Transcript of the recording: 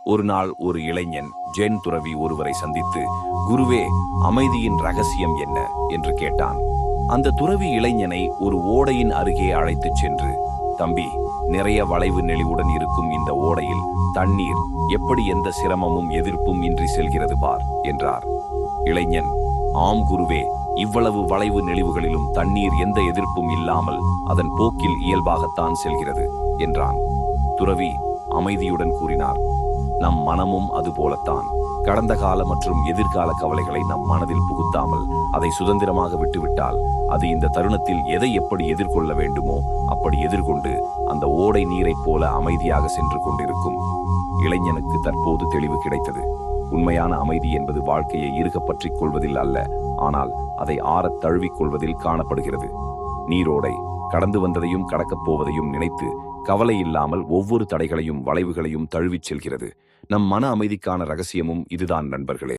ஒரு நாள் ஒரு இளைஞன் ஜென் துறவி ஒருவரை சந்தித்து, குருவே, அமைதியின் ரகசியம் என்ன என்று கேட்டான். அந்த துறவி இளைஞனை ஒரு ஓடையின் அருகே அழைத்துச் சென்று, தம்பி, நிறைய வளைவு நெளிவுடன் இருக்கும் இந்த ஓடையில் தண்ணீர் எப்படி எந்த சிரமமும் எதிர்ப்பும் இன்றி செல்கிறது பார் என்றார். இளைஞன், ஆம் குருவே, இவ்வளவு வளைவு நெளிவுகளிலும் தண்ணீர் எந்த எதிர்ப்பும் இல்லாமல் அதன் போக்கில் இயல்பாகத்தான் செல்கிறது என்றான். துறவி அமைதியுடன் கூறினார், நம் மனமும் அதுபோலத்தான். கடந்த கால மற்றும் எதிர்கால கவலைகளை நம் மனதில் புகுத்தாமல் அதை சுதந்திரமாக விட்டுவிட்டால் அது இந்த தருணத்தில் எதை எப்படி எதிர்கொள்ள வேண்டுமோ அப்படி எதிர்கொண்டு அந்த ஓடை நீரைப் போல அமைதியாக சென்று கொண்டிருக்கும். இளைஞனுக்கு தற்போது தெளிவு கிடைத்தது. உண்மையான அமைதி என்பது வாழ்க்கையை இறுகப் பற்றிக் கொள்வதில் அல்ல, ஆனால் அதை ஆறத் தழுவிக் கொள்வதில் காணப்படுகிறது. நீரோடை கடந்து வந்ததையும் கடக்கப் போவதையும் நினைத்து கவலை இல்லாமல் ஒவ்வொரு தடைகளையும் வளைவுகளையும் தழுவிச் செல்கிறது. நம் மன அமைதிக்கான ரகசியமும் இதுதான் நண்பர்களே.